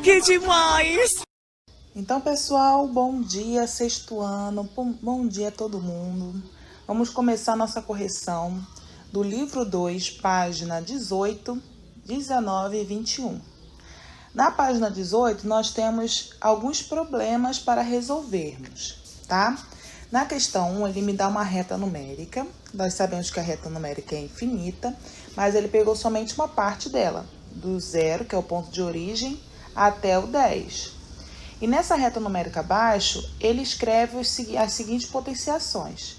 Que demais! Então, pessoal, bom dia, sexto ano, bom dia a todo mundo. Vamos começar nossa correção do livro 2, página 18, 19 e 21. Na página 18, nós temos alguns problemas para resolvermos, tá? Na questão 1, ele me dá uma reta numérica. Nós sabemos que a reta numérica é infinita, mas ele pegou somente uma parte dela, do 0, que é o ponto de origem, até o 10. E nessa reta numérica abaixo, ele escreve as seguintes potenciações.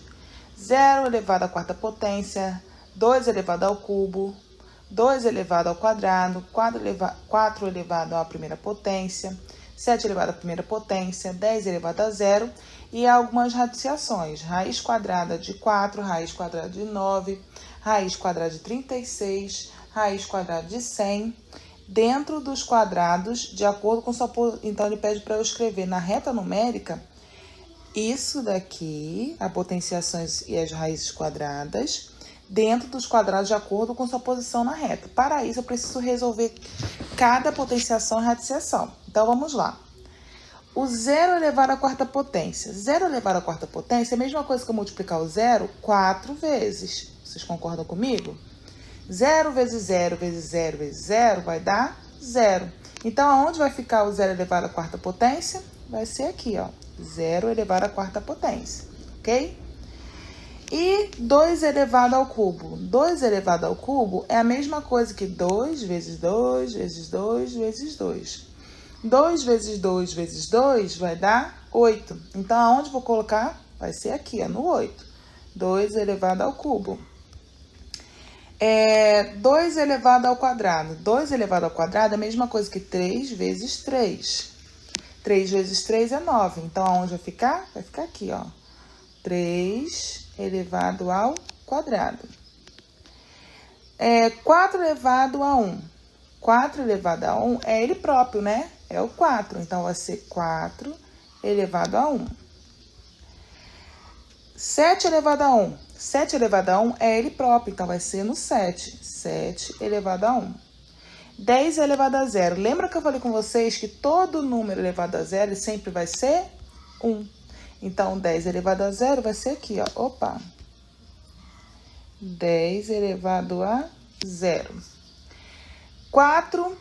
0 elevado à quarta potência, 2 elevado ao cubo, 2 elevado ao quadrado, 4 elevado à primeira potência, 7 elevado à primeira potência, 10 elevado a 0 e algumas radiciações. Raiz quadrada de 4, raiz quadrada de 9, raiz quadrada de 36, raiz quadrada de 100, dentro dos quadrados, de acordo com sua... Então, ele pede para eu escrever na reta numérica isso daqui, as potenciações e as raízes quadradas, dentro dos quadrados de acordo com sua posição na reta. Para isso, eu preciso resolver cada potenciação e radiciação. Então, vamos lá. O 0 elevado à quarta potência. 0 elevado à quarta potência é a mesma coisa que eu multiplicar o 0 4 vezes. Vocês concordam comigo? 0 vezes 0 vezes 0 vezes 0 vai dar 0. Então, aonde vai ficar o 0 elevado à quarta potência? Vai ser aqui, ó. 0 elevado à quarta potência, ok? E 2 elevado ao cubo. 2 elevado ao cubo é a mesma coisa que 2 vezes 2 vezes 2 vezes 2. 2 vezes 2 vezes 2 vai dar 8. Então, aonde vou colocar? Vai ser aqui, ó, no 8. 2 elevado ao cubo. 2 elevado ao quadrado. 2 elevado ao quadrado é a mesma coisa que 3 vezes 3. 3 vezes 3 é 9. Então, aonde vai ficar? Vai ficar aqui, ó. 3 elevado ao quadrado. 4 elevado a 1. 4 elevado a 1 é ele próprio, né? É o 4. Então, vai ser 4 elevado a 1. 7 elevado a 1. 7 elevado a 1 é ele próprio. Então, vai ser no 7. 7 elevado a 1. 10 elevado a 0. Lembra que eu falei com vocês que todo número elevado a 0 sempre vai ser 1. Então, 10 elevado a 0 vai ser aqui, ó. Opa! 10 elevado a 0. 4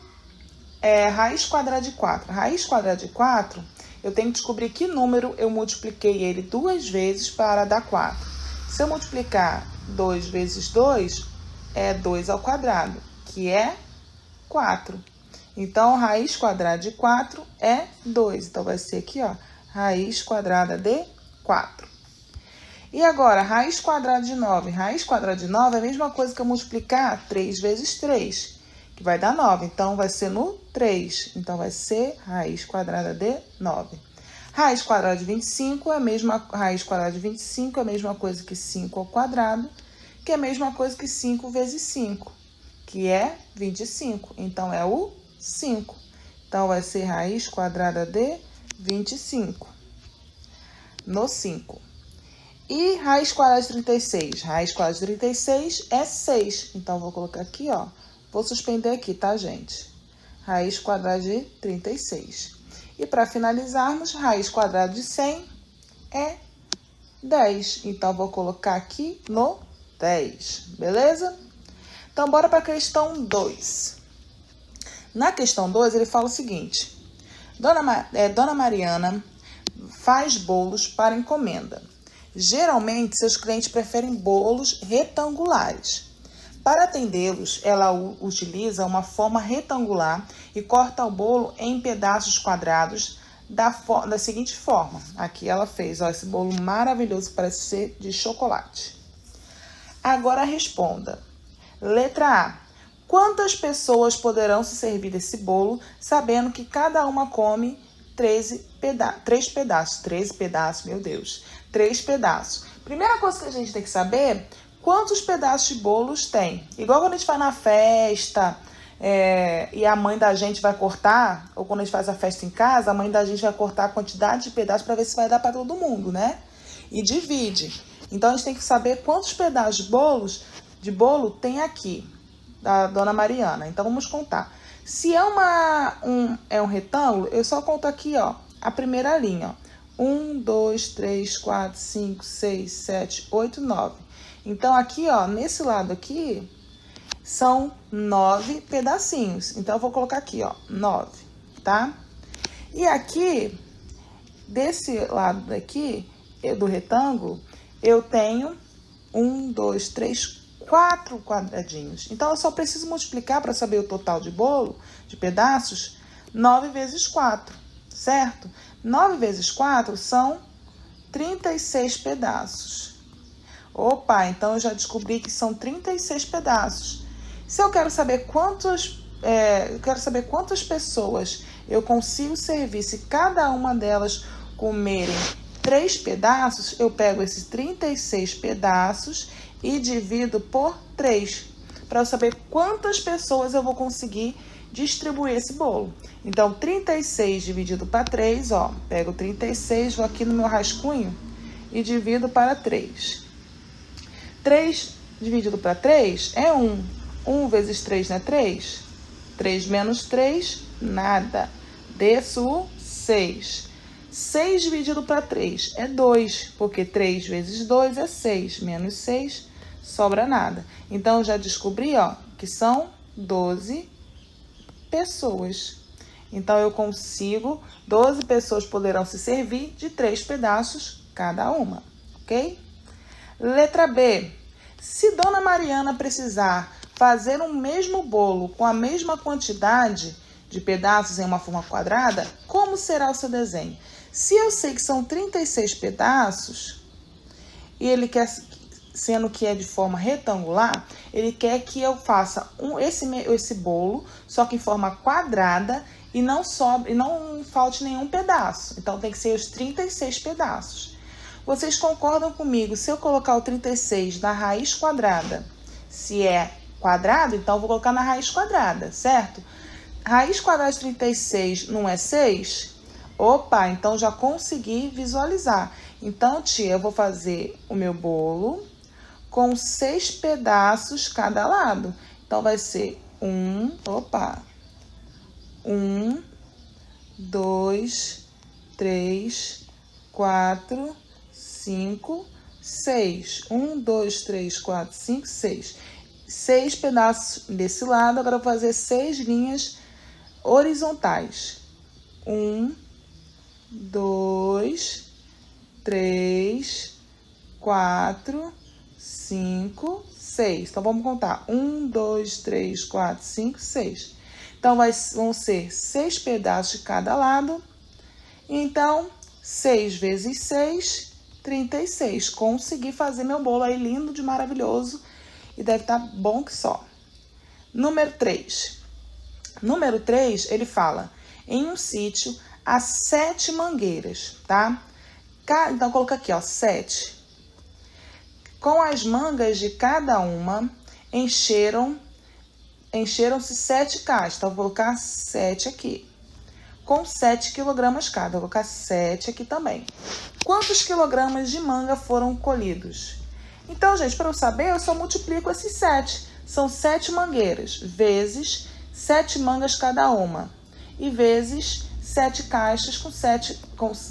é raiz quadrada de 4. Raiz quadrada de 4, eu tenho que descobrir que número eu multipliquei ele 2 vezes para dar 4. Se eu multiplicar 2 vezes 2, é 2 ao quadrado, que é 4. Então, raiz quadrada de 4 é 2. Então, vai ser aqui, ó, raiz quadrada de 4. E agora, raiz quadrada de 9. Raiz quadrada de 9 é a mesma coisa que eu multiplicar 3 vezes 3, que vai dar 9. Então, vai ser no 3. Então, vai ser raiz quadrada de 9. Raiz quadrada de 25 é a mesma... Raiz quadrada de 25 é a mesma coisa que 5 ao quadrado, que é a mesma coisa que 5 vezes 5, que é 25. Então, é o 5. Então, vai ser raiz quadrada de 25. No 5. E raiz quadrada de 36? Raiz quadrada de 36 é 6. Então, vou colocar aqui, ó. Vou suspender aqui, tá, gente? Raiz quadrada de 36. E para finalizarmos, raiz quadrada de 100 é 10. Então, vou colocar aqui no 10. Beleza? Então, bora para a questão 2. Na questão 2, ele fala o seguinte. Dona Mariana faz bolos para encomenda. Geralmente, seus clientes preferem bolos retangulares. Para atendê-los, ela utiliza uma forma retangular e corta o bolo em pedaços quadrados da seguinte forma. Aqui ela fez, ó, esse bolo maravilhoso, parece ser de chocolate. Agora responda. Letra A. Quantas pessoas poderão se servir desse bolo, sabendo que cada uma come 3 pedaços? 13 pedaços, meu Deus. 3 pedaços. Primeira coisa que a gente tem que saber, quantos pedaços de bolos tem. Igual quando a gente vai na festa e a mãe da gente vai cortar, ou quando a gente faz a festa em casa, a mãe da gente vai cortar a quantidade de pedaços para ver se vai dar para todo mundo, né? E divide. Então, a gente tem que saber quantos pedaços de bolo tem aqui. da Dona Mariana. Então, vamos contar. Se é um retângulo, eu só conto aqui, ó, a primeira linha, ó. 1, 2, 3, 4, 5, 6, 7, 8, 9. Então, aqui, ó, nesse lado aqui, são 9 pedacinhos. Então, eu vou colocar aqui, ó, 9, tá? E aqui, desse lado daqui, do retângulo, eu tenho 1, 2, 3, 4 quadradinhos. Então, eu só preciso multiplicar para saber o total de bolo, de pedaços, 9 vezes 4, certo? 9 vezes 4 são 36 pedaços. Opa, então eu já descobri que são 36 pedaços. Se eu quero saber quantas pessoas eu consigo servir, se cada uma delas comerem 3 pedaços, eu pego esses 36 pedaços e divido por 3, para eu saber quantas pessoas eu vou conseguir distribuir esse bolo. Então, 36 dividido para 3, ó, pego 36, vou aqui no meu rascunho e divido para 3. 3 dividido para 3 é 1. 1 vezes 3 não é 3? 3 menos 3, nada. Desço 6. 6 dividido para 3 é 2, porque 3 vezes 2 é 6. Menos 6, sobra nada. Então, eu já descobri, ó, que são 12 pessoas. Então, eu consigo, 12 pessoas poderão se servir de 3 pedaços cada uma, ok? Letra B. Se Dona Mariana precisar fazer um mesmo bolo com a mesma quantidade de pedaços em uma forma quadrada, como será o seu desenho? Se eu sei que são 36 pedaços, e ele quer, sendo que é de forma retangular, ele quer que eu faça esse bolo, só que em forma quadrada, e não falte nenhum pedaço. Então, tem que ser os 36 pedaços. Vocês concordam comigo? Se eu colocar o 36 na raiz quadrada, se é quadrado, então eu vou colocar na raiz quadrada, certo? Raiz quadrada de 36 não é 6? Opa, então já consegui visualizar. Então, tia, eu vou fazer o meu bolo com 6 pedaços cada lado. Então, vai ser 1, 2, 3, 4, 5, 6. 1, 2, 3, 4, 5, 6. 6 pedaços desse lado. Agora, eu vou fazer 6 linhas horizontais. 1, 2, 3, 4, 5, 6. Então, vamos contar. 1, 2, 3, 4, 5, 6. Então, vão ser 6 pedaços de cada lado. Então, 6 vezes 6, 36. Consegui fazer meu bolo aí lindo de maravilhoso. E deve estar bom que só. Número 3. Número 3, ele fala: em um sítio há 7 mangueiras, tá? Então, coloca aqui, ó, 7. Com as mangas de cada uma, encheram-se 7 caixas. Então, vou colocar 7 aqui. Com 7 quilogramas cada. Vou colocar 7 aqui também. Quantos quilogramas de manga foram colhidos? Então, gente, para eu saber, eu só multiplico esses 7. São 7 mangueiras, vezes 7 mangas cada uma. E vezes 7 caixas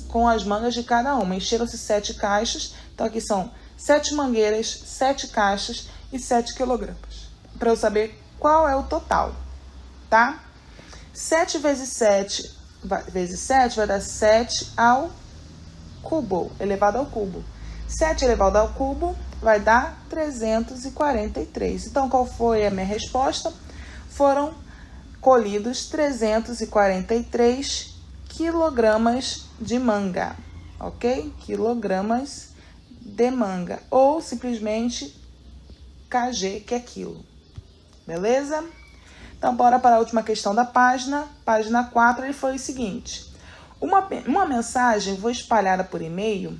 com as mangas de cada uma. Encheram-se 7 caixas. Então, aqui são 7 mangueiras, 7 caixas e 7 quilogramas. Para eu saber qual é o total, tá? 7 vezes 7 vai dar 7 ao cubo, elevado ao cubo. 7 elevado ao cubo vai dar 343. Então, qual foi a minha resposta? Foram colhidos 343 quilogramas de manga, ok? Quilogramas de manga, ou simplesmente kg, que é quilo. Beleza? Então, bora para a última questão da página. Página 4, ele foi o seguinte: uma mensagem foi espalhada por e-mail,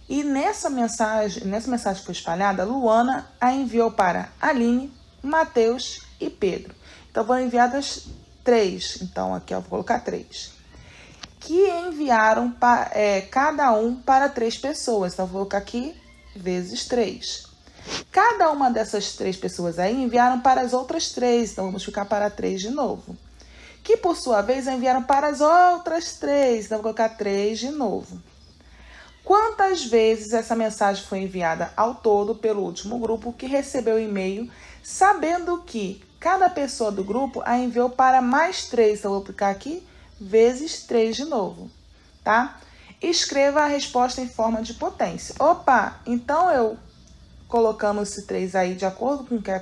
e nessa mensagem que foi espalhada, Luana a enviou para Aline, Matheus e Pedro. Então, vou enviar das 3. Então, aqui eu vou colocar 3. Que enviaram cada um para 3 pessoas. Então, vou colocar aqui vezes 3. Cada uma dessas 3 pessoas aí enviaram para as outras 3, então vamos ficar para 3 de novo. Que, por sua vez, enviaram para as outras 3, então vou colocar 3 de novo. Quantas vezes essa mensagem foi enviada ao todo pelo último grupo que recebeu o e-mail, sabendo que cada pessoa do grupo a enviou para mais 3, então vou aplicar aqui, vezes 3 de novo, tá? Escreva a resposta em forma de potência. Opa, então eu, colocando esse 3 aí de acordo com o que a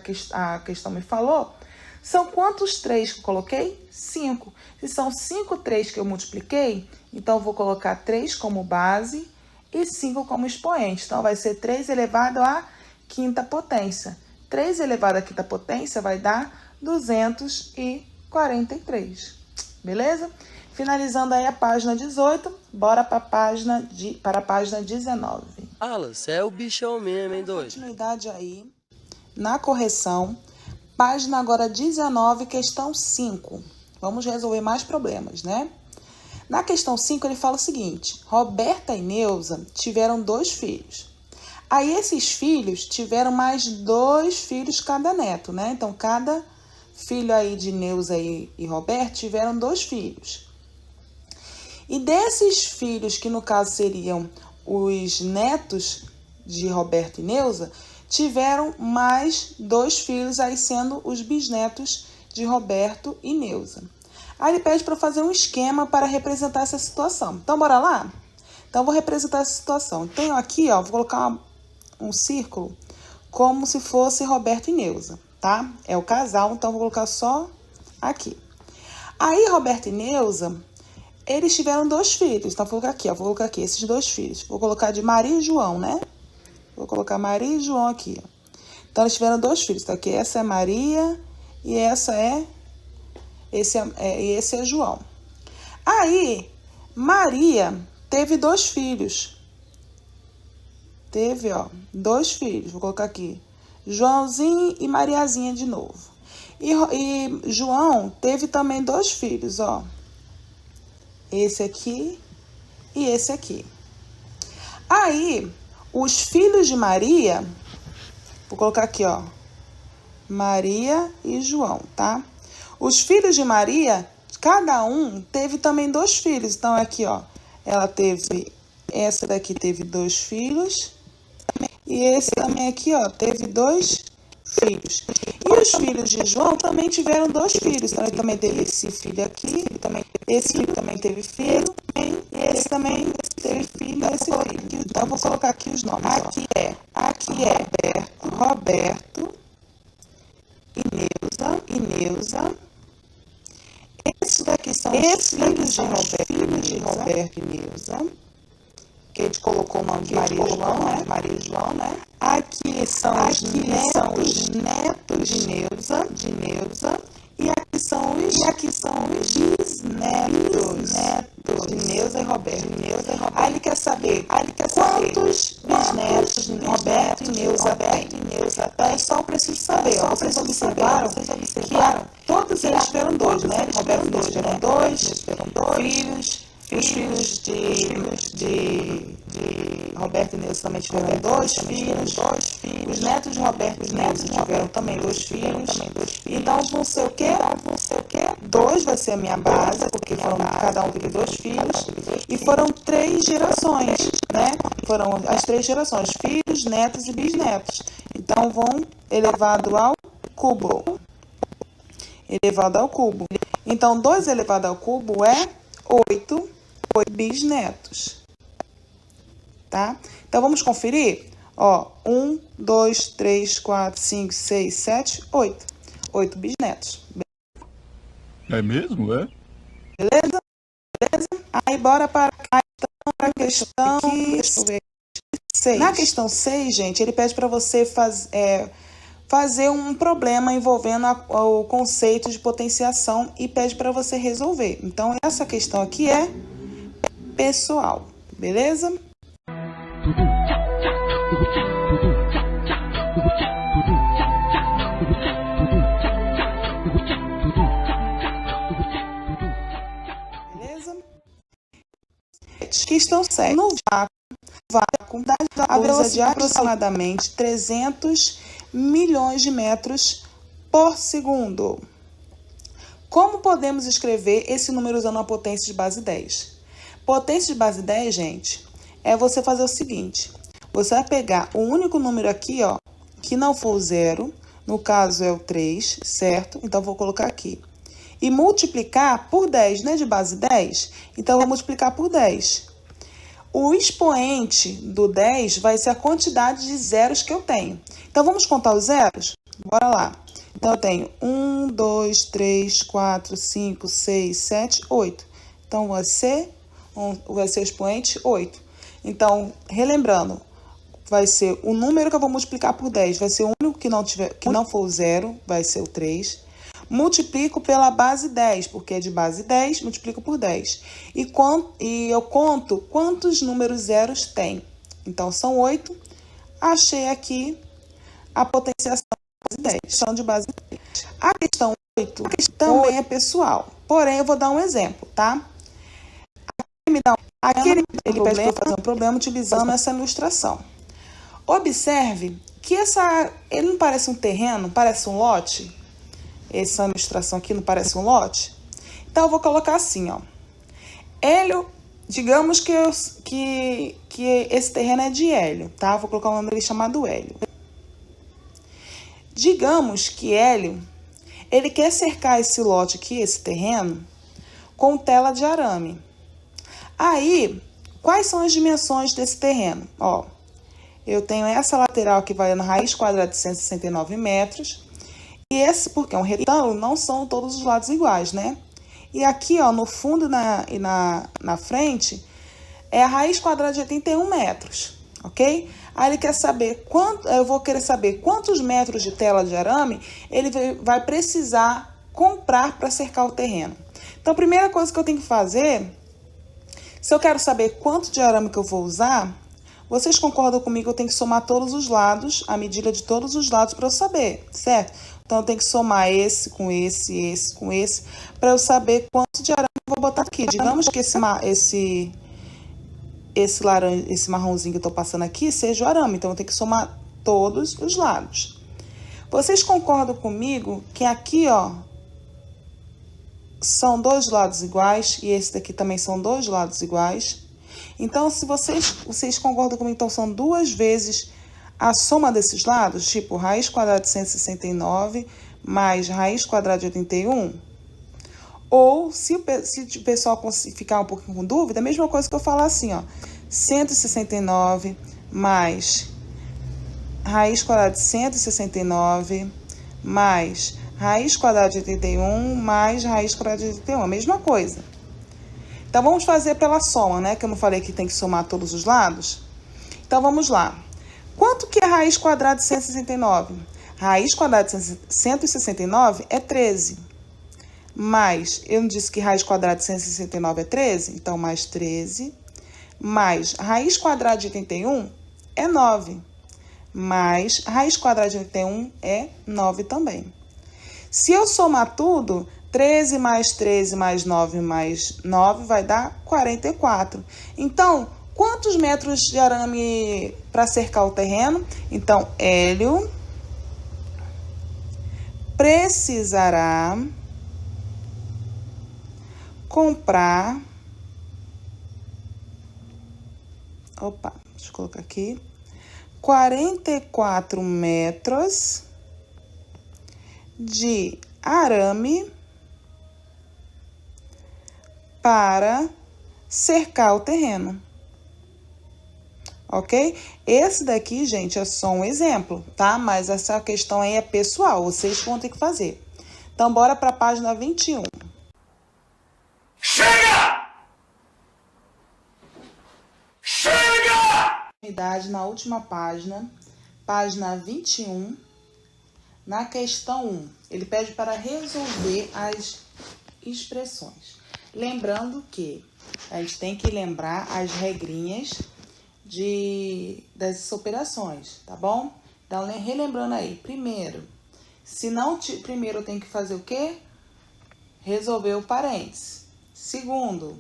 questão me falou, são quantos 3 que eu coloquei? 5. Se são 5 3 que eu multipliquei, então eu vou colocar 3 como base e 5 como expoente. Então, vai ser 3 elevado à quinta potência. 3 elevado à quinta potência vai dar 243. Beleza? Finalizando aí a página 18, bora para a página 19. Alas, é o bichão mesmo, hein, doido? Continuidade aí na correção. Página agora 19, questão 5. Vamos resolver mais problemas, né? Na questão 5, ele fala o seguinte: Roberta e Neuza tiveram 2 filhos. Aí, esses filhos tiveram mais 2 filhos cada neto, né? Então, cada filho aí de Neuza e Roberta tiveram 2 filhos. E desses filhos, que no caso seriam os netos de Roberta e Neuza, tiveram mais 2 filhos, aí sendo os bisnetos de Roberto e Neuza. Aí ele pede para fazer um esquema para representar essa situação. Então, bora lá? Então, vou representar essa situação. Tenho aqui, ó, vou colocar um círculo como se fosse Roberto e Neuza, tá? É o casal, então vou colocar só aqui. Aí, Roberto e Neuza, eles tiveram 2 filhos. Então, vou colocar aqui esses 2 filhos. Vou colocar de Maria e João, né? Vou colocar Maria e João aqui, ó. Então, eles tiveram 2 filhos. Então, aqui essa é Maria e essa é... Esse é João. Aí, Maria teve 2 filhos. Teve, ó, 2 filhos. Vou colocar aqui. Joãozinho e Mariazinha de novo. E João teve também 2 filhos, ó. Esse aqui e esse aqui. Aí, os filhos de Maria, vou colocar aqui, ó, Maria e João, tá? Os filhos de Maria, cada um teve também 2 filhos. Então, aqui, ó, essa daqui teve 2 filhos. E esse também aqui, ó, teve 2 filhos. E os filhos de João também tiveram 2 filhos. Então, ele também teve esse filho aqui. Esse filho também teve filho. E esse também teve filho. Então, eu vou colocar aqui os nomes. Aqui é Roberto e Neuza. Esses daqui são os filhos de Roberto e Neuza, que a gente colocou o nome de Maria e João, né? Aqui são os netos de Neuza. E aqui são os bisnetos de Neuza e Roberto. Aí ele quer saber quantos bisnetos de Roberto e Neuza tem. Então, só eu preciso saber, ó. Vocês observaram que todos eles tiveram 2, né? Eles tiveram 2 filhos. Os filhos de Roberto e Neuza também tiveram 2 filhos. Os netos de Roberto e Neuza tiveram também 2 filhos. Então, vão ser o quê? 2 vai ser a minha base, porque cada um teve 2 filhos. E foram 3 gerações, né? Foram as 3 gerações, filhos, netos e bisnetos. Então, vão elevado ao cubo. Então, 2 elevado ao cubo é 8 bisnetos, tá? Então, vamos conferir? Ó, 1, 2, 3, 4, 5, 6, 7, 8. 8 bisnetos. É mesmo, é? Beleza? Aí, bora para a questão 6. Na questão 6, gente, ele pede para você fazer um problema envolvendo o conceito de potenciação e pede para você resolver. Então, essa questão aqui é pessoal, beleza? Beleza? Questão 7. No vácuo, vácuo a velocidade de aproximadamente 300 milhões de metros por segundo. Como podemos escrever esse número usando a potência de base 10? Potência de base 10, gente, é você fazer o seguinte. Você vai pegar o único número aqui, ó, que não for o 0, no caso é o 3, certo? Então, vou colocar aqui. E multiplicar por 10, né, de base 10? Então, eu vou multiplicar por 10. O expoente do 10 vai ser a quantidade de zeros que eu tenho. Então, vamos contar os zeros? Bora lá. Então, eu tenho 1, 2, 3, 4, 5, 6, 7, 8. Então, vai ser o expoente 8. Então, relembrando, vai ser o número que eu vou multiplicar por 10. Vai ser o único que não for o 0, vai ser o 3. Multiplico pela base 10, porque é de base 10, multiplico por 10. E eu conto quantos números zeros tem. Então, são 8. Achei aqui a potenciação de base 10. A questão 8 também é pessoal. Porém, eu vou dar um exemplo, tá? Aqui ele pede para eu fazer um problema utilizando essa ilustração. Observe que ele não parece um terreno, parece um lote. Essa ilustração aqui não parece um lote? Então, eu vou colocar assim, ó. Hélio, digamos que esse terreno é de Hélio, tá? Vou colocar o nome dele chamado Hélio. Digamos que Hélio, ele quer cercar esse lote aqui, esse terreno, com tela de arame. Aí, quais são as dimensões desse terreno? Ó, eu tenho essa lateral que vai na raiz quadrada de 169 metros. E esse, porque é um retângulo, não são todos os lados iguais, né? E aqui, ó, no fundo e na frente, é a raiz quadrada de 81 metros, ok? Aí ele quer saber eu vou querer saber quantos metros de tela de arame ele vai precisar comprar para cercar o terreno. Então, a primeira coisa que eu tenho que fazer, se eu quero saber quanto de arame que eu vou usar, vocês concordam comigo? Eu tenho que somar todos os lados, a medida de todos os lados para eu saber, certo? Então, eu tenho que somar esse com esse com esse, para eu saber quanto de arame eu vou botar aqui. Digamos que esse marronzinho que eu estou passando aqui seja o arame. Então, eu tenho que somar todos os lados. Vocês concordam comigo que aqui, ó, são dois lados iguais e esse daqui também são dois lados iguais? Então, se vocês concordam comigo, então são duas vezes a soma desses lados, tipo raiz quadrada de 169 mais raiz quadrada de 81. Ou, se o pessoal ficar um pouquinho com dúvida, a mesma coisa que eu falar assim, ó, 169 mais raiz quadrada de 169 mais raiz quadrada de 81 mais raiz quadrada de 81, a mesma coisa. Então, vamos fazer pela soma, né? Que eu não falei que tem que somar todos os lados. Então, vamos lá. Quanto que é raiz quadrada de 169? Raiz quadrada de 169 é 13. Mais, eu não disse que raiz quadrada de 169 é 13? Então, mais 13. Mais raiz quadrada de 81 é 9. Mais raiz quadrada de 81 é 9 também. Se eu somar tudo, 13 mais 9 mais 9 vai dar 44. Então, quantos metros de arame para cercar o terreno? Então, Hélio precisará comprar... Opa, deixa eu colocar aqui. 44 metros de arame para cercar o terreno. Ok? Esse daqui, gente, é só um exemplo, tá? Mas essa questão aí é pessoal, vocês vão ter que fazer. Então, bora para a página 21. Chega! Chega! Na última página, página 21, na questão 1, ele pede para resolver as expressões. Lembrando que a gente tem que lembrar as regrinhas das operações, tá bom? Então, relembrando aí, primeiro eu tenho que fazer o quê? Resolver o parênteses. Segundo,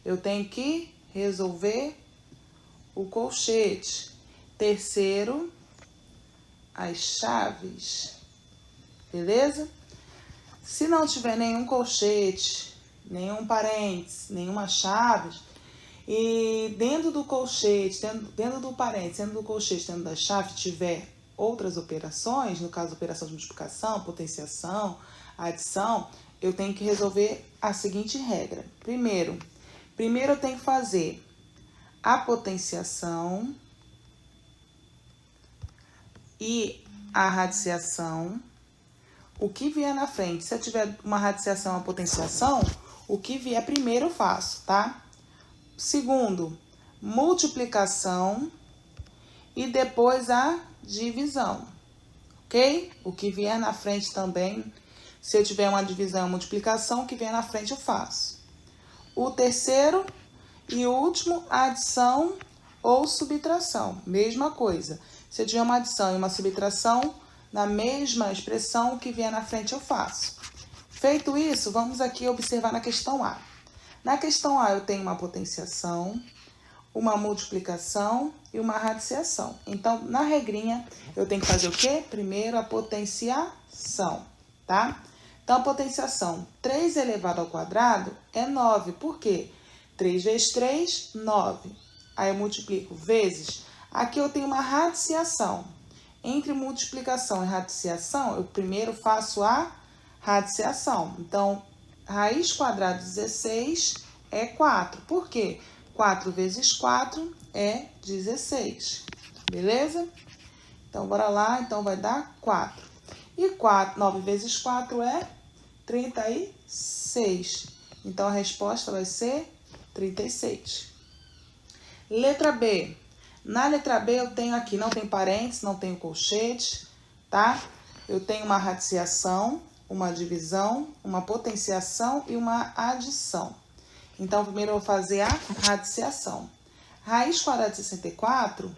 eu tenho que resolver o colchete. Terceiro, as chaves. Beleza? Se não tiver nenhum colchete, nenhum parênteses, nenhuma chave, e dentro do colchete, dentro do parênteses, dentro do colchete, dentro da chave, tiver outras operações, no caso, operação de multiplicação, potenciação, adição, eu tenho que resolver a seguinte regra. Primeiro eu tenho que fazer a potenciação e a radiciação. O que vier na frente, se eu tiver uma radiciação e uma potenciação, o que vier primeiro eu faço, tá? Segundo, multiplicação e depois a divisão, ok? O que vier na frente também, se eu tiver uma divisão e uma multiplicação, o que vier na frente eu faço. O terceiro e último, adição ou subtração, mesma coisa. Se eu tiver uma adição e uma subtração, na mesma expressão, o que vier na frente eu faço. Feito isso, vamos aqui observar na questão A. Na questão A eu tenho uma potenciação, uma multiplicação e uma radiciação. Então, na regrinha, eu tenho que fazer o quê? Primeiro a potenciação, tá? Então, a potenciação 3 elevado ao quadrado é 9. Por quê? 3 vezes 3, 9. Aí eu multiplico vezes. Aqui eu tenho uma radiciação. Entre multiplicação e radiciação, eu primeiro faço a radiciação. Então, raiz quadrada de 16 é 4. Por quê? 4 vezes 4 é 16. Beleza? Então, bora lá. Então, vai dar 4. E 9 vezes 4 é 36. Então, a resposta vai ser 36. Letra B. Na letra B, eu tenho aqui, não tem parênteses, não tenho colchete, tá? Eu tenho uma radiciação, uma divisão, uma potenciação e uma adição. Então, primeiro eu vou fazer a radiciação. Raiz quadrada de 64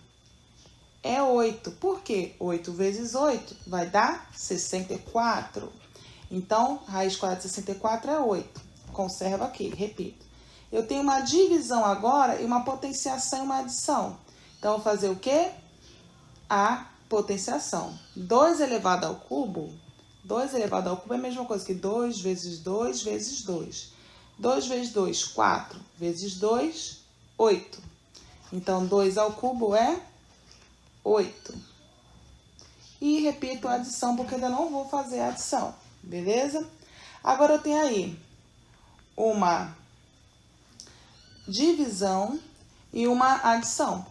é 8. Por quê? 8 vezes 8 vai dar 64. Então, raiz quadrada de 64 é 8. Conserva aqui, repito. Eu tenho uma divisão agora e uma potenciação e uma adição. Então, eu vou fazer o quê? A potenciação. 2 elevado ao cubo. 2 elevado ao cubo é a mesma coisa que 2 vezes 2 vezes 2. 2 vezes 2, 4. Vezes 2, 8. Então, 2 ao cubo é 8. E repito a adição, porque ainda não vou fazer a adição. Beleza? Agora, eu tenho aí uma divisão e uma adição.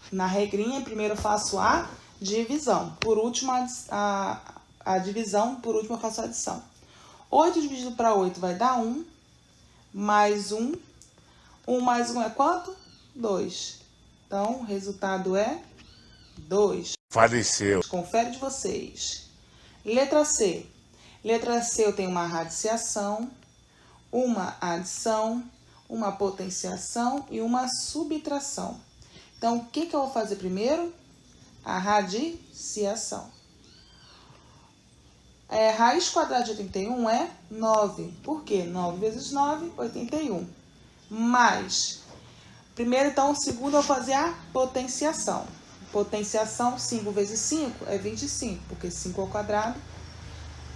Na regrinha, primeiro eu faço a divisão. Por último, a divisão, por último eu faço a adição. 8 dividido para 8 vai dar 1, mais 1. 1 mais 1 é quanto? 2. Então, o resultado é 2. Faleceu. Confere de vocês. Letra C. Letra C eu tenho uma radiciação, uma adição, uma potenciação e uma subtração. Então, o que eu vou fazer primeiro? A radiciação. Raiz quadrada de 81 é 9. Por quê? 9 vezes 9, 81. Mais. Primeiro, então, segundo, eu vou fazer a potenciação. Potenciação, 5 vezes 5 é 25, porque 5 ao quadrado.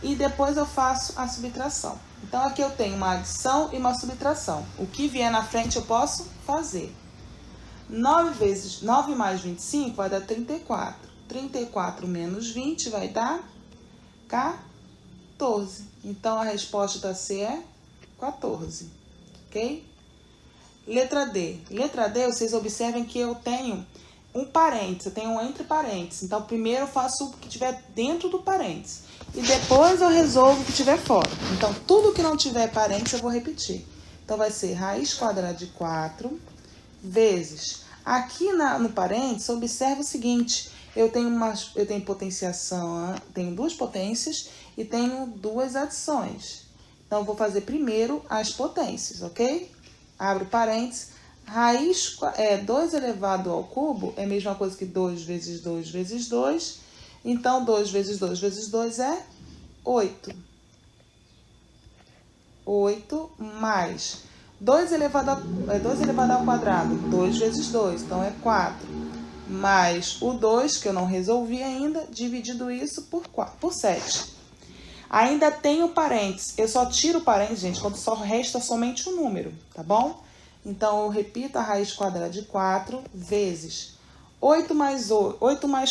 E depois eu faço a subtração. Então, aqui eu tenho uma adição e uma subtração. O que vier na frente eu posso fazer. 9 mais 25 vai dar 34. 34 menos 20 vai dar 14. Então, a resposta da C é 14. Ok? Letra D. Letra D, vocês observem que eu tenho um parênteses, eu tenho um entre parênteses. Então, primeiro eu faço o que tiver dentro do parênteses. E depois eu resolvo o que tiver fora. Então, tudo que não tiver parênteses eu vou repetir. Então, vai ser raiz quadrada de 4 vezes. Aqui no parênteses, observa o seguinte. Eu tenho potenciação, tenho duas potências e tenho duas adições. Então, eu vou fazer primeiro as potências, ok? Abro parênteses. Raiz 2 elevado ao cubo é a mesma coisa que 2 vezes 2 vezes 2. Então, 2 vezes 2 vezes 2 é 8. 8 mais 2 elevado ao quadrado, 2 vezes 2, então é 4. Mais o 2, que eu não resolvi ainda, dividido isso por 7. Ainda tem o parênteses. Eu só tiro o parênteses, gente, quando só resta somente um número, tá bom? Então, eu repito a raiz quadrada de 4 vezes 8 mais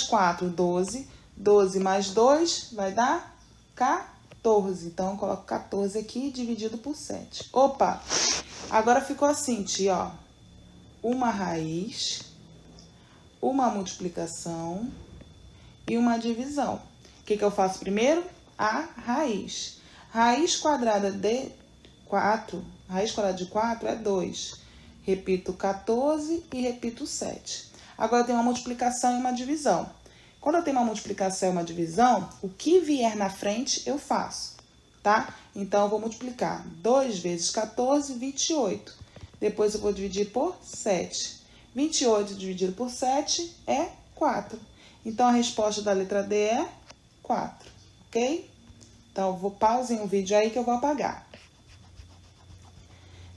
4, 12. 12 mais 2 vai dar 14. Então, eu coloco 14 aqui, dividido por 7. Opa! Agora ficou assim, tia, ó. Uma raiz, uma multiplicação e uma divisão. O que eu faço primeiro? A raiz. Raiz quadrada de 4, raiz quadrada de 4 é 2. Repito 14 e repito 7. Agora, eu tenho uma multiplicação e uma divisão. Quando eu tenho uma multiplicação e uma divisão, o que vier na frente, eu faço, tá? Então, eu vou multiplicar 2 vezes 14, 28. Depois, eu vou dividir por 7. 28 dividido por 7 é 4. Então, a resposta da letra D é 4, ok? Então, pausem o vídeo aí que eu vou apagar.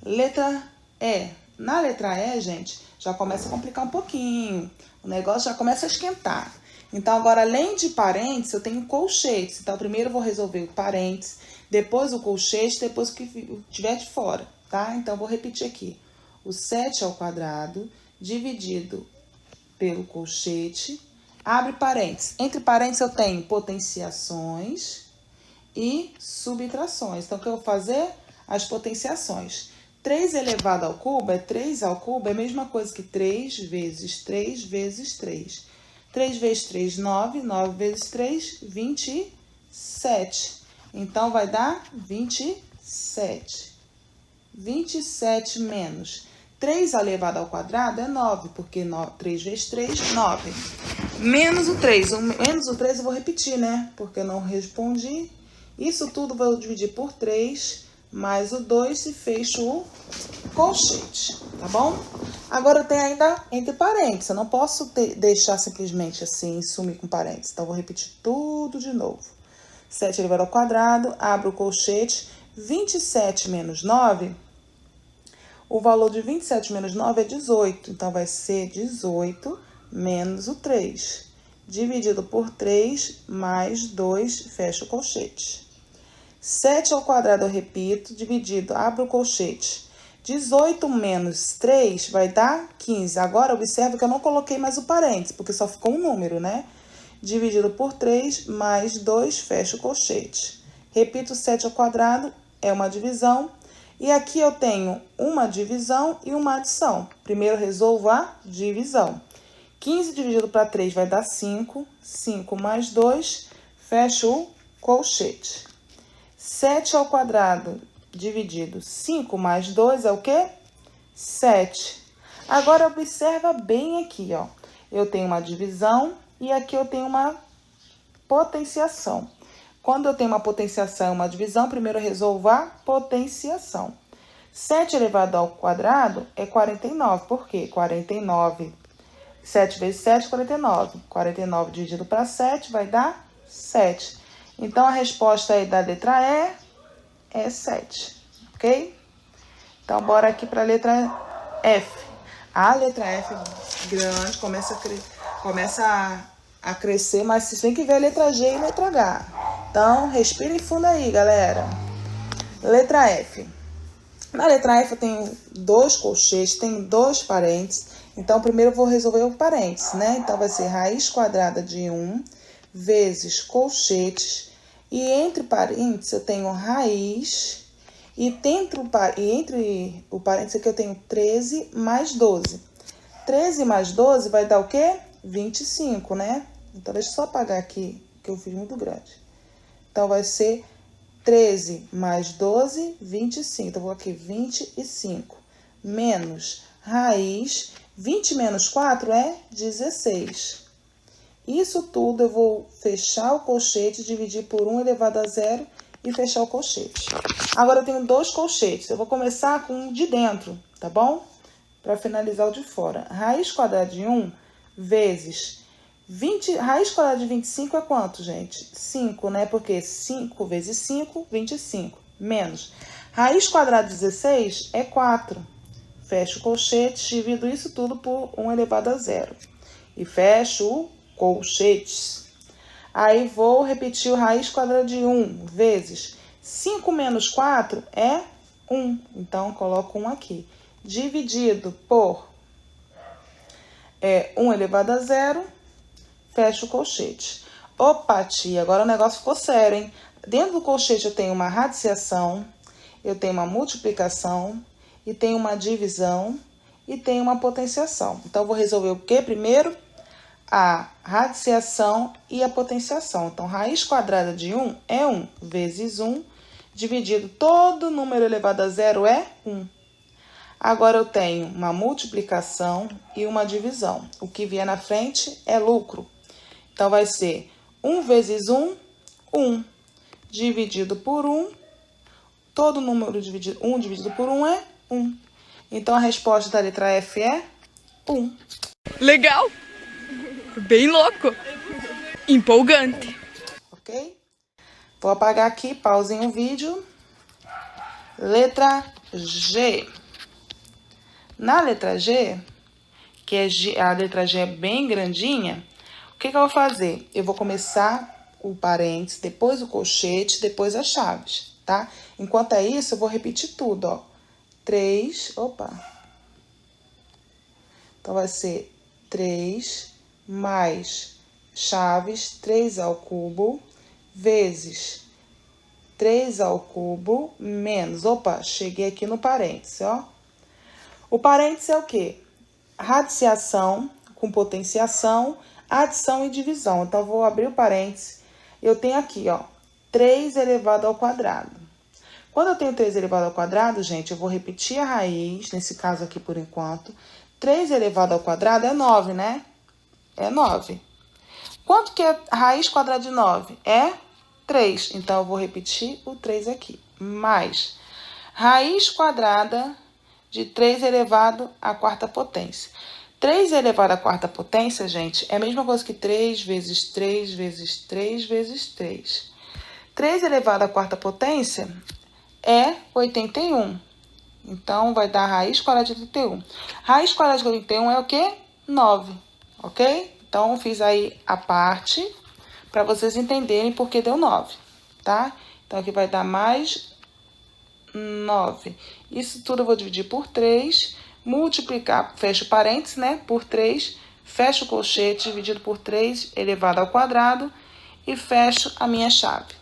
Letra E. Na letra E, gente, já começa a complicar um pouquinho. O negócio já começa a esquentar. Então, agora, além de parênteses, eu tenho colchetes. Então, primeiro eu vou resolver o parênteses, depois o colchete, depois o que tiver de fora, tá? Então, vou repetir aqui. O 7 ao quadrado, dividido pelo colchete, abre parênteses. Entre parênteses, eu tenho potenciações e subtrações. Então, o que eu vou fazer? As potenciações. 3 elevado ao cubo é 3 ao cubo, é a mesma coisa que 3 vezes 3 vezes 3. 3 vezes 3, 9. 9 vezes 3, 27. Então, vai dar 27. 27 menos 3 elevado ao quadrado é 9, porque 3 vezes 3, 9. Menos o 3. Menos o 3 eu vou repetir, né? Porque eu não respondi. Isso tudo eu vou dividir por 3, mais o 2 e fecho o colchete, tá bom? Agora tem ainda entre parênteses. Eu não posso deixar simplesmente assim, sumir com parênteses. Então, eu vou repetir tudo de novo. 7 elevado ao quadrado, abro o colchete. 27 menos 9, o valor de 27 menos 9 é 18. Então, vai ser 18 menos o 3. Dividido por 3, mais 2, fecha o colchete. 7 ao quadrado, eu repito, dividido, abro o colchete. 18 menos 3 vai dar 15. Agora, observa que eu não coloquei mais o parênteses, porque só ficou um número, né? Dividido por 3, mais 2, fecha o colchete. Repito, 7 ao quadrado é uma divisão. E aqui eu tenho uma divisão e uma adição. Primeiro, resolvo a divisão. 15 dividido para 3 vai dar 5. 5 mais 2, fecho o colchete. 7 ao quadrado dividido 5 mais 2 é o quê? 7. Agora, observa bem aqui, ó. Eu tenho uma divisão e aqui eu tenho uma potenciação. Quando eu tenho uma potenciação e uma divisão, primeiro eu resolvo a potenciação. 7 elevado ao quadrado é 49. Por quê? 49. 7 vezes 7, 49. 49 dividido para 7 vai dar 7. Então, a resposta aí da letra E é 7, ok? Então, bora aqui para a letra F. A letra F é grande, começa a crescer, mas vocês têm que ver a letra G e a letra H. Então, respirem fundo aí, galera. Letra F. Na letra F eu tenho 2 colchetes, tenho 2 parênteses. Então, primeiro eu vou resolver o parênteses, né? Então, vai ser raiz quadrada de 1 vezes colchetes. E entre parênteses eu tenho raiz. E entre o parênteses aqui eu tenho 13 mais 12. 13 mais 12 vai dar o quê? 25, né? Então, deixa eu só apagar aqui, que eu fiz muito grande. Então, vai ser 13 mais 12, 25. Então, eu vou aqui 25. Menos raiz. 20 menos 4 é 16. Isso tudo eu vou fechar o colchete, dividir por 1 elevado a 0 e fechar o colchete. Agora, eu tenho 2 colchetes. Eu vou começar com o de dentro, tá bom? Para finalizar o de fora. Raiz quadrada de 1 vezes 20. Raiz quadrada de 25 é quanto, gente? 5, né? Porque 5 vezes 5, 25. Menos. Raiz quadrada de 16 é 4. Fecho o colchete, divido isso tudo por 1 elevado a 0. E fecho o colchete. Aí vou repetir o raiz quadrada de 1 vezes 5 menos 4 é 1. Então, coloco 1 aqui. Dividido por 1 elevado a 0, fecho o colchete. Opa, tia, agora o negócio ficou sério, hein? Dentro do colchete eu tenho uma radiciação, eu tenho uma multiplicação, e tenho uma divisão, e tenho uma potenciação. Então, eu vou resolver o que primeiro? A radiciação e a potenciação. Então, raiz quadrada de 1 é 1 vezes 1, dividido todo número elevado a 0 é 1. Agora, eu tenho uma multiplicação e uma divisão. O que vier na frente é lucro. Então, vai ser 1 vezes 1, 1. Dividido por 1, todo número dividido, 1 dividido por 1 é 1. Então, a resposta da letra F é 1. Legal! Bem louco! Empolgante! Ok? Vou apagar aqui, pausem o vídeo. Letra G. Na letra G, que a letra G é bem grandinha, o que eu vou fazer? Eu vou começar o parênteses, depois o colchete, depois as chaves, tá? Enquanto é isso, eu vou repetir tudo, ó. 3, opa. Então, vai ser 3 mais chaves, 3 ao cubo, vezes 3 ao cubo, menos, opa, cheguei aqui no parênteses, ó. O parênteses é o quê? Radiciação com potenciação, adição e divisão. Então, eu vou abrir o parênteses. Eu tenho aqui, ó, 3 elevado ao quadrado. Quando eu tenho 3 elevado ao quadrado, gente, eu vou repetir a raiz, nesse caso aqui por enquanto. 3 elevado ao quadrado é 9, né? É 9. Quanto que é a raiz quadrada de 9? É 3. Então, eu vou repetir o 3 aqui. Mais raiz quadrada de 3 elevado à quarta potência. 3 elevado à quarta potência, gente, é a mesma coisa que 3 vezes 3 vezes 3 vezes 3. 3 elevado à quarta potência é 81. Então, vai dar raiz quadrada de 81. Raiz quadrada de 81 é o quê? 9, ok? Então, fiz aí a parte para vocês entenderem por que deu 9, tá? Então, aqui vai dar mais 9. Isso tudo eu vou dividir por 3, multiplicar, fecho parênteses, né? Por 3, fecho o colchete, dividido por 3 elevado ao quadrado e fecho a minha chave.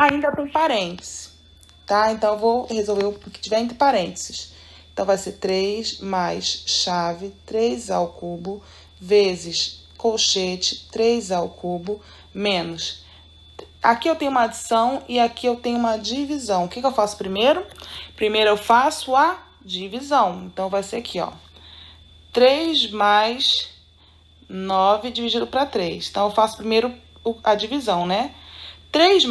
Ainda tem parênteses, tá? Então, eu vou resolver o que tiver entre parênteses. Então, vai ser 3 mais chave, 3 ao cubo, vezes colchete, 3 ao cubo, menos. Aqui eu tenho uma adição e aqui eu tenho uma divisão. O que eu faço primeiro? Primeiro eu faço a divisão. Então, vai ser aqui, ó. 3 mais 9 dividido para 3. Então, eu faço primeiro a divisão, né? 3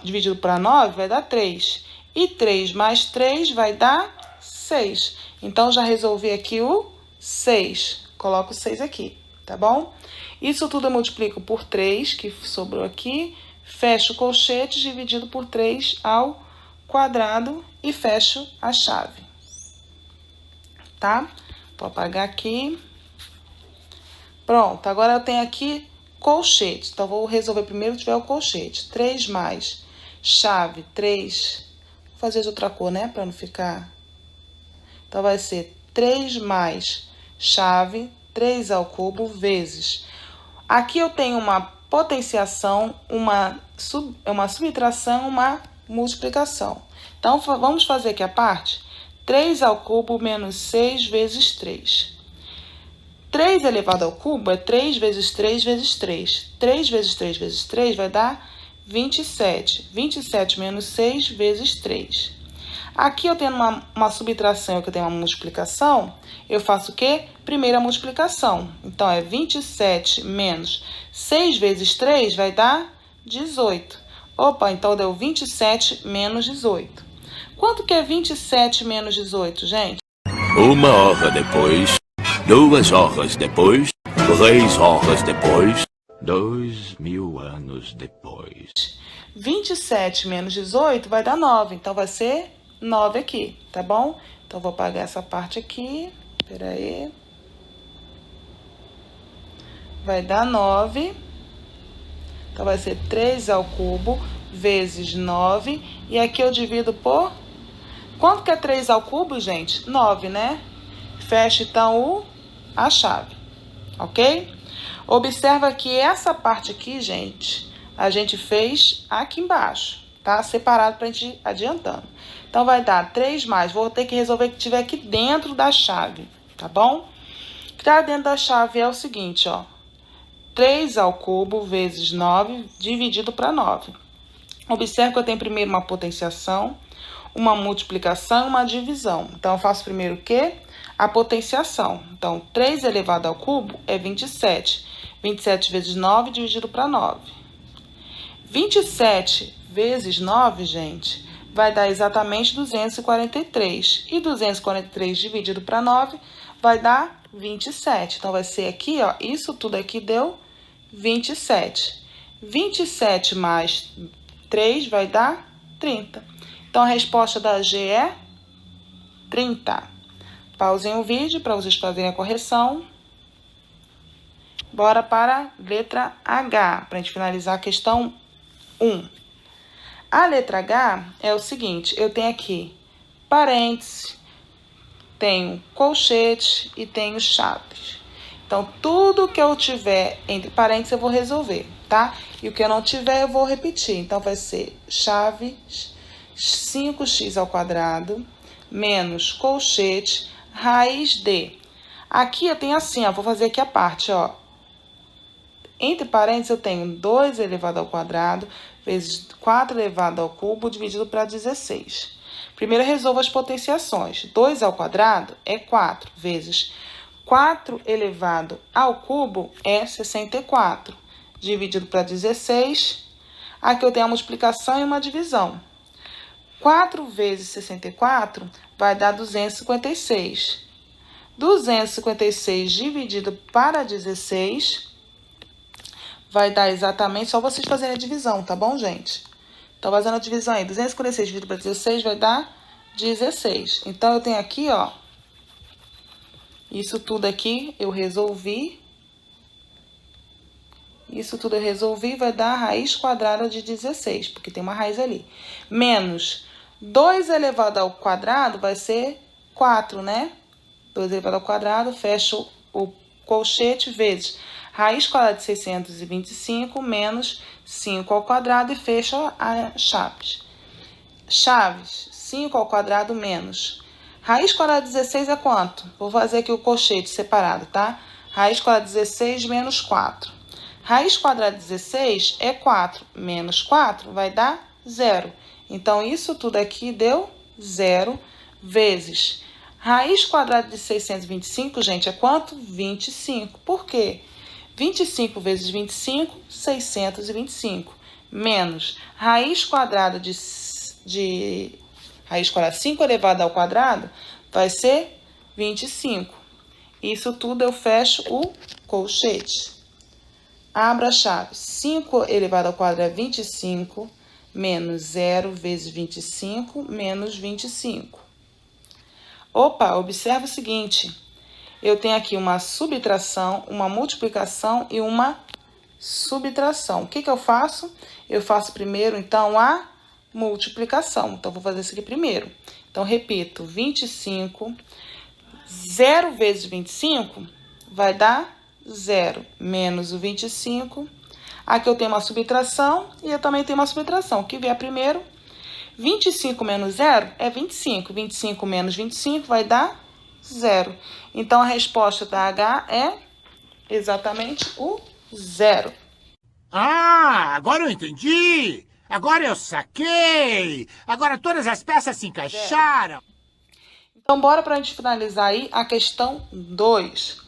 dividido para 9 vai dar 3. E 3 mais 3 vai dar 6. Então, já resolvi aqui o 6. Coloco o 6 aqui, tá bom? Isso tudo eu multiplico por 3, que sobrou aqui. Fecho o colchete dividido por 3 ao quadrado e fecho a chave, tá? Vou apagar aqui. Pronto, agora eu tenho aqui colchete. Então, vou resolver primeiro se tiver o colchete. 3 mais chave, 3. Vou fazer de outra cor, né? Para não ficar... Então, vai ser 3 mais chave, 3 ao cubo, vezes... Aqui eu tenho uma potenciação, uma subtração, uma multiplicação. Então, vamos fazer aqui a parte. 3 ao cubo menos 6 vezes 3. 3 elevado ao cubo é 3 vezes 3 vezes 3. 3 vezes 3 vezes 3 vai dar 27. 27 menos 6 vezes 3. Aqui eu tenho uma subtração e aqui eu tenho uma multiplicação. Eu faço o quê? Primeira multiplicação. Então, é 27 menos 6 vezes 3 vai dar 18. Opa, então deu 27 menos 18. Quanto que é 27 menos 18, gente? 1 hora depois, 2 horas depois, 3 horas depois, 2000 anos depois. 27 menos 18 vai dar 9, então vai ser 9 aqui, tá bom? Então, vou apagar essa parte aqui. Pera aí. Vai dar 9. Então, vai ser 3 ao cubo vezes 9. E aqui eu divido por... Quanto que é 3 ao cubo, gente? 9, né? Fecha, então, a chave. Ok? Observa que essa parte aqui, gente, a gente fez aqui embaixo, tá? Separado pra gente ir adiantando. Então, vai dar 3 mais. Vou ter que resolver o que tiver aqui dentro da chave, tá bom? O que tá dentro da chave é o seguinte, ó. 3 ao cubo vezes 9 dividido para 9. Observe que eu tenho primeiro uma potenciação, uma multiplicação e uma divisão. Então, eu faço primeiro o quê? A potenciação. Então, 3 elevado ao cubo é 27. 27 vezes 9 dividido para 9. 27 vezes 9, gente, vai dar exatamente 243. E 243 dividido para 9 vai dar 27. Então, vai ser aqui, ó, isso tudo aqui deu 27. 27 mais 3 vai dar 30. Então, a resposta da G é 30. Pausem o vídeo para vocês fazerem a correção. Bora para a letra H, para a gente finalizar a questão 1. A letra H é o seguinte, eu tenho aqui parênteses, tenho colchete e tenho chaves. Então, tudo que eu tiver entre parênteses eu vou resolver, tá? E o que eu não tiver eu vou repetir. Então, vai ser chaves 5x ao quadrado menos colchete raiz de. Aqui eu tenho assim, ó, vou fazer aqui a parte, ó. Entre parênteses eu tenho 2 elevado ao quadrado vezes 4 elevado ao cubo dividido para 16. Primeiro eu resolvo as potenciações. 2 ao quadrado é 4 vezes 4 elevado ao cubo é 64. Dividido para 16. Aqui eu tenho a multiplicação e uma divisão. 4 vezes 64 vai dar 256. 256 dividido para 16 vai dar exatamente, só vocês fazerem a divisão, tá bom, gente? Então, fazendo a divisão aí, 256 dividido para 16 vai dar 16. Então, eu tenho aqui, ó, isso tudo aqui eu resolvi. Isso tudo eu resolvi, vai dar a raiz quadrada de 16, porque tem uma raiz ali. Menos 2 elevado ao quadrado vai ser 4, né? 2 elevado ao quadrado, fecho o colchete, vezes raiz quadrada de 625 menos 5 ao quadrado e fecho a chaves. Chaves, 5 ao quadrado menos. Raiz quadrada de 16 é quanto? Vou fazer aqui o colchete separado, tá? Raiz quadrada de 16 menos 4. Raiz quadrada de 16 é 4 menos 4 vai dar 0. Então, isso tudo aqui deu 0 vezes raiz quadrada de 625, gente, é quanto? 25. Por quê? 25 vezes 25, 625. Menos raiz quadrada de raiz quadrada 5 elevado ao quadrado vai ser 25. Isso tudo eu fecho o colchete. Abro a chave. 5 elevado ao quadrado é 25, menos 0 vezes 25, menos 25. Opa, observa o seguinte. Eu tenho aqui uma subtração, uma multiplicação e uma subtração. O que que eu faço? Eu faço primeiro, então, a multiplicação. Então, vou fazer isso aqui primeiro. Então, repito, 25, 0 vezes 25 vai dar 0, menos o 25. Aqui eu tenho uma subtração e eu também tenho uma subtração. O que vier primeiro? 25 menos 0 é 25. 25 menos 25 vai dar 0. Então, a resposta da H é exatamente o 0. Ah, agora eu entendi! Agora eu saquei! Agora todas as peças se encaixaram! Então, bora pra gente finalizar aí a questão 2.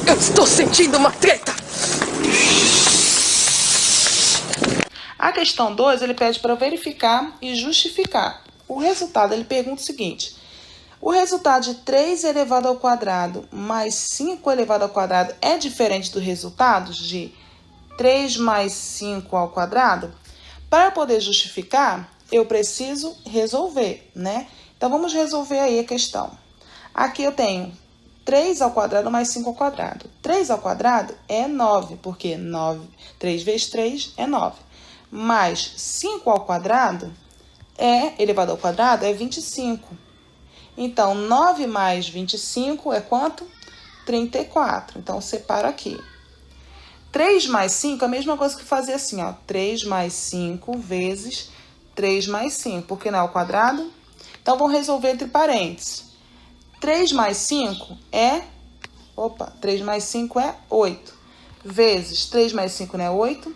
Eu estou sentindo uma treta! A questão 2, ele pede para verificar e justificar. O resultado, ele pergunta o seguinte. O resultado de 3 elevado ao quadrado mais 5 elevado ao quadrado é diferente do resultado de 3 mais 5 ao quadrado? Para poder justificar, eu preciso resolver, né? Então, vamos resolver aí a questão. Aqui eu tenho 3 ao quadrado mais 5 ao quadrado. 3 ao quadrado é 9, porque 3 vezes 3 é 9. Mais 5 ao quadrado elevado ao quadrado é 25. Então, 9 mais 25 é quanto? 34. Então, eu separo aqui. 3 mais 5 é a mesma coisa que fazer assim, ó. 3 mais 5 vezes 3 mais 5, porque não é ao quadrado. Então, vamos resolver entre parênteses. 3 mais 5 é... 3 mais 5 é 8. Vezes 3 mais 5 não é 8.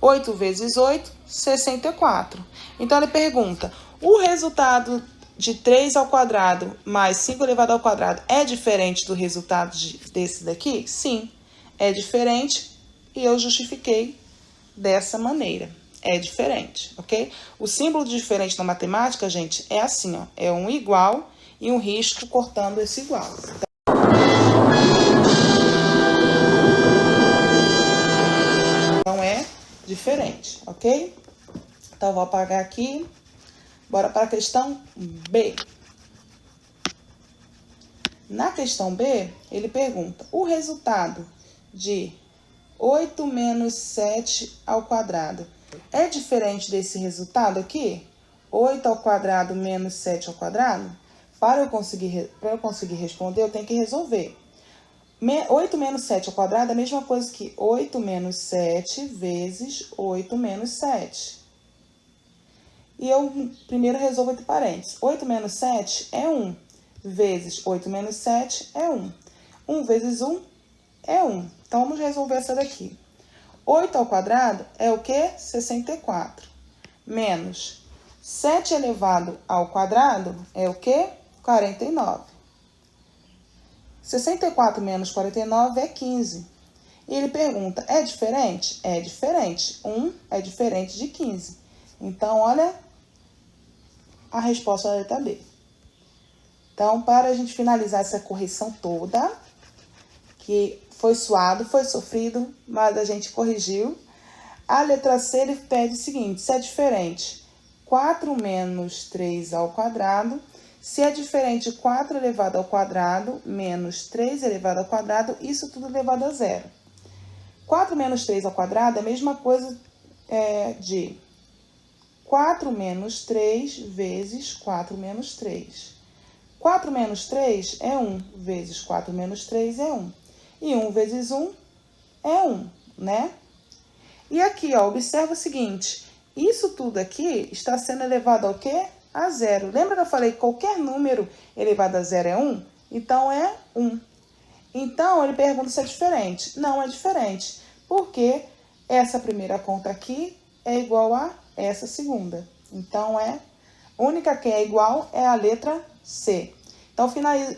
8 vezes 8, 64. Então, ele pergunta, o resultado de 3 ao quadrado mais 5 elevado ao quadrado é diferente do resultado desse daqui? Sim, é diferente e eu justifiquei dessa maneira. É diferente, ok? O símbolo de diferente na matemática, gente, é assim, ó. É um igual e um risco cortando esse igual. Então, é diferente, ok? Então, vou apagar aqui. Bora para a questão B. Na questão B, ele pergunta, o resultado de 8 menos 7 ao quadrado é diferente desse resultado aqui? 8 ao quadrado menos 7 ao quadrado? Para eu conseguir responder, eu tenho que resolver. 8 menos 7 ao quadrado é a mesma coisa que 8 menos 7 vezes 8 menos 7. E eu primeiro resolvo entre parênteses. 8 menos 7 é 1. Vezes 8 menos 7 é 1. 1 vezes 1 é 1. Então, vamos resolver essa daqui. 8 ao quadrado é o quê? 64. Menos 7 elevado ao quadrado é o quê? 49. 64 menos 49 é 15. E ele pergunta, é diferente? É diferente. 1 é diferente de 15. Então, olha a resposta da letra B. Então, para a gente finalizar essa correção toda, que foi suado, foi sofrido, mas a gente corrigiu, a letra C, ele pede o seguinte, se é diferente 4 menos 3 ao quadrado, se é diferente 4 elevado ao quadrado menos 3 elevado ao quadrado, isso tudo elevado a zero. 4 menos 3 ao quadrado é a mesma coisa de 4 menos 3 vezes 4 menos 3. 4 menos 3 é 1, vezes 4 menos 3 é 1. E 1 vezes 1 é 1, né? E aqui, ó, observa o seguinte, isso tudo aqui está sendo elevado ao quê? A zero. Lembra que eu falei que qualquer número elevado a zero é 1? Então, é 1. Então, ele pergunta se é diferente. Não é diferente, porque essa primeira conta aqui é igual a essa segunda. Então, a única que é igual é a letra C. Então,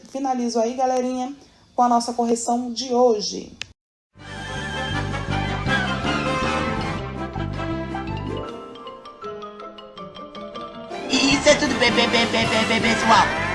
finalizo aí, galerinha, com a nossa correção de hoje. Isso é tudo, pessoal.